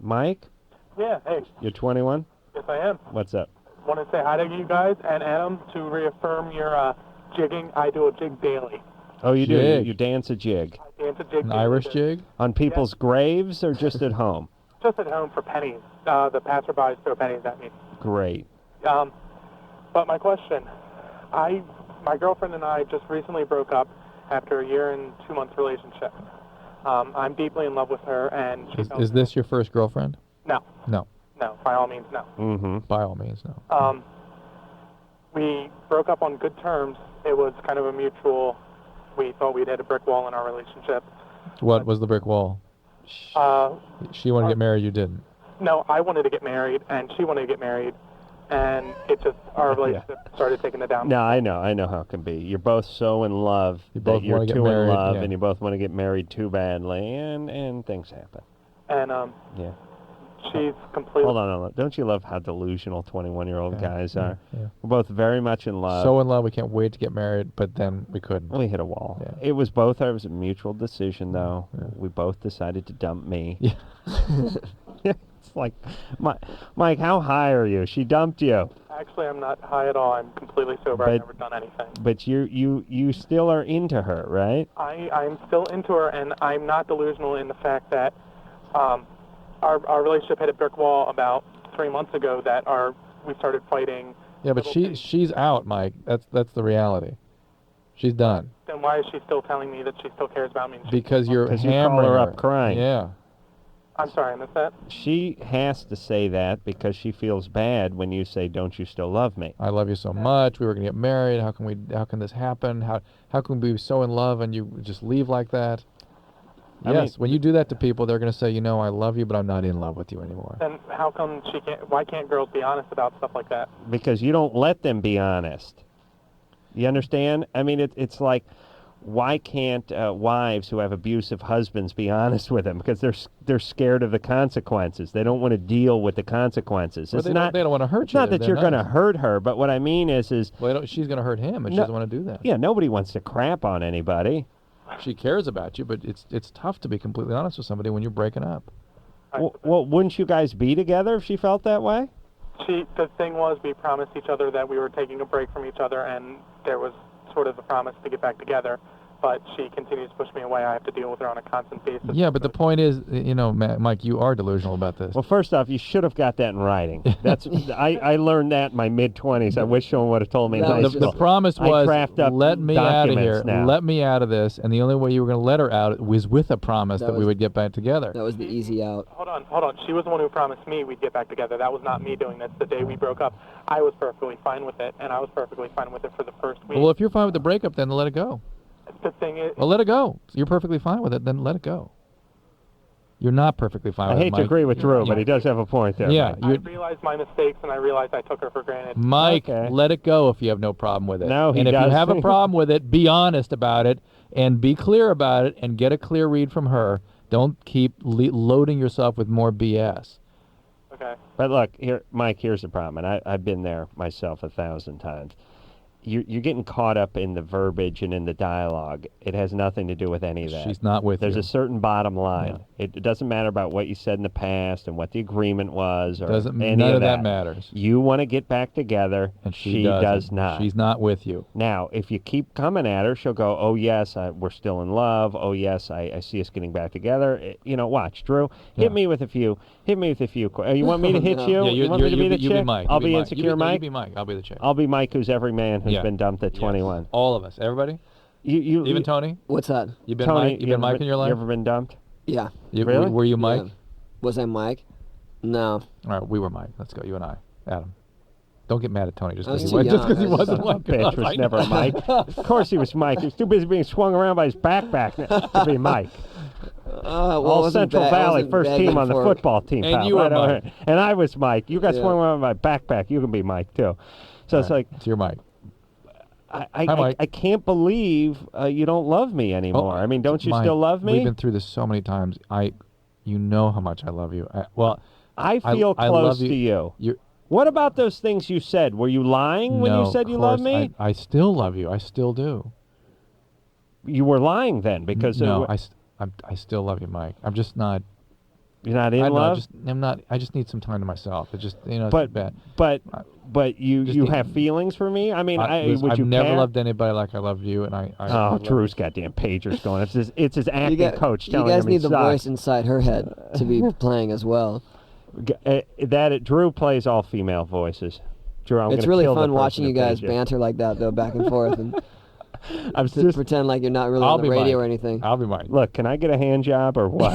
Mike, Yeah, hey. you're 21? Yes, I am. What's up? Want to say hi to you guys and Adam to reaffirm your jigging. I do a jig daily. Oh, you do? Jig. You dance a jig. I dance a jig An daily. Irish jig? On people's graves or just at home? Just at home for pennies. The passerbys throw pennies at me. Great. But my question, my girlfriend and I just recently broke up after a year and 2 months relationship. I'm deeply in love with her, and she Is this your first girlfriend? No. No. No, by all means, no. Mm-hmm. By all means, no. We broke up on good terms. It was kind of a mutual. We thought we'd hit a brick wall in our relationship. What was the brick wall? She wanted to get married, you didn't. No, I wanted to get married, and she wanted to get married, and it just, our relationship started taking the down. No, I know how it can be. You're both so in love both that you're wanna get too in married, love, yeah. and you both want to get married too badly, and things happen. And Yeah. she's completely. Hold on. Don't you love how delusional 21-year-old guys are? Yeah. We're both very much in love. So in love, we can't wait to get married, but then we couldn't. We hit a wall. Yeah. It was both ours, a mutual decision, though. Yeah. We both decided to dump me. Yeah. It's like, Mike, how high are you? She dumped you. Actually, I'm not high at all. I'm completely sober. I've never done anything. But you still are into her, right? I'm still into her, and I'm not delusional in the fact that our relationship hit a brick wall about 3 months ago. That we started fighting. Yeah, but she's out, Mike. That's the reality. She's done. Then why is she still telling me that she still cares about me? Because you're you hammering call her up crying. Yeah. I'm sorry, I missed that. She has to say that because she feels bad when you say, "Don't you still love me?" I love you so much. We were gonna get married. How can this happen? How can we be so in love and you just leave like that? Yes, when you do that to people, they're gonna say, I love you, but I'm not in love with you anymore. Then how come why can't girls be honest about stuff like that? Because you don't let them be honest. You understand? I mean, it's like, why can't wives who have abusive husbands be honest with them? Because they're scared of the consequences. They don't want to deal with the consequences. Well, they don't want to hurt you. It's not that you're going to hurt her, but what I mean is well, she's going to hurt him, and she doesn't want to do that. Yeah, nobody wants to crap on anybody. She cares about you, but it's tough to be completely honest with somebody when you're breaking up. Well, wouldn't you guys be together if she felt that way? The thing was, we promised each other that we were taking a break from each other, and there was sort of a promise to get back together. But she continues to push me away. I have to deal with her on a constant basis. Yeah, but the point is, Mike, you are delusional about this. Well, first off, you should have got that in writing. That's I learned that in my mid-20s. I wish someone would have told me in high school. The promise was, let me out of here. Now. Let me out of this. And the only way you were going to let her out was with a promise that we would get back together. That was the easy out. Hold on. She was the one who promised me we'd get back together. That was not me doing this. The day we broke up, I was perfectly fine with it, and I was perfectly fine with it for the first week. Well, if you're fine with the breakup, then let it go. The thing is... Well, let it go. You're perfectly fine with it, then let it go. You're not perfectly fine with it, I hate to agree with Drew, but he does have a point there. Yeah. I realized my mistakes, and I realized I took her for granted. Mike, let it go if you have no problem with it. No, he and if does. you have a problem with it, be honest about it, and be clear about it, and get a clear read from her. Don't keep loading yourself with more BS. Okay. But look, Mike, here's the problem, and I've been there myself 1,000 times. You're getting caught up in the verbiage and in the dialogue. It has nothing to do with any of that. She's not with There's you. a certain bottom line. Yeah. It doesn't matter about what you said in the past and what the agreement was or any none of that matters. You want to get back together, and she does not. She's not with you. Now, if you keep coming at her, she'll go, oh, yes, we're still in love. Oh, yes, I see us getting back together. Watch, Drew, hit me with a few. You want me to hit you? Yeah, you want me to be the you chick? Be Mike. I'll be insecure Mike? You be Mike. I'll be the chick. I'll be Mike, who's every man who's been dumped at 21. All of us. Everybody? Even Tony? What's that? You been Tony, Mike? You been Mike in your life? You ever been dumped? Yeah. Really? Were you Mike? Yeah. Was I Mike? No. All right, we were Mike. Let's go, you and I. Adam. Don't get mad at Tony just I was because too he young. wasn't like Bitch was never Mike. Of course he was Mike. He was too busy being swung around by his backpack to be Mike. All Central Valley, first team on the football team. And pal, you were right Mike. And I was Mike. You got swung around by my backpack. You can be Mike, too. So it's like... So you're Mike. I can't believe you don't love me anymore. I mean, don't you Mike, still love me? We've been through this so many times. You know how much I love you. I feel close to you. What about those things you said? Were you lying when you said you love me? I still love you. I still do. You were lying then because... No, I still love you, Mike. I'm just not... You're not in I don't know, love? I'm not. I just need some time to myself. It's just it's But bad. but you Just you need- have feelings for me? I mean, Listen, would I've you never care? loved anybody like I love you, and I Oh, Drew's goddamn pager's going. It's his acting coach You telling guys him he need the sucks. voice inside her head to be playing as well. Drew plays all female voices. Drew, I'm It's gonna really kill the fun person watching who you guys paid banter like that, though, back and forth, and I'm to just pretend like you're not really I'll on the be radio Mike. or anything. I'll be Mike. look. Can I get a hand job or what?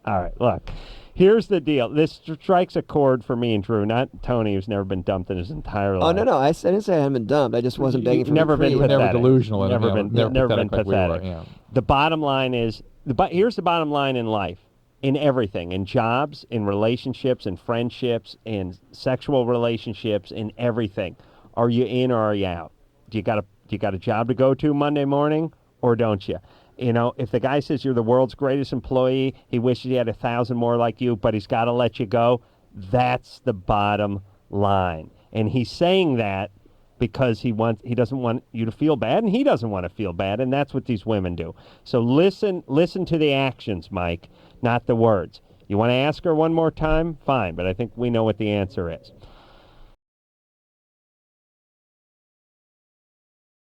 All right, look. Here's the deal. This strikes a chord for me and Drew, not Tony, who's never been dumped in his entire life. Oh, no, I didn't say I hadn't been dumped. I just wasn't begging for never been You were reprieve. never pathetic. delusional. Never and, been never been pathetic like pathetic. we were. Yeah. The bottom line is, here's the bottom line in life, in everything, in jobs, in relationships, in friendships, in sexual relationships, in everything. Are you in or are you out? Do you got a job to go to Monday morning or don't you? You know, if the guy says you're the world's greatest employee, he wishes he had 1,000 more like you, but he's got to let you go. That's the bottom line. And he's saying that because he doesn't want you to feel bad, and he doesn't want to feel bad, and that's what these women do. So listen to the actions, Mike, not the words. You want to ask her one more time? Fine, but I think we know what the answer is.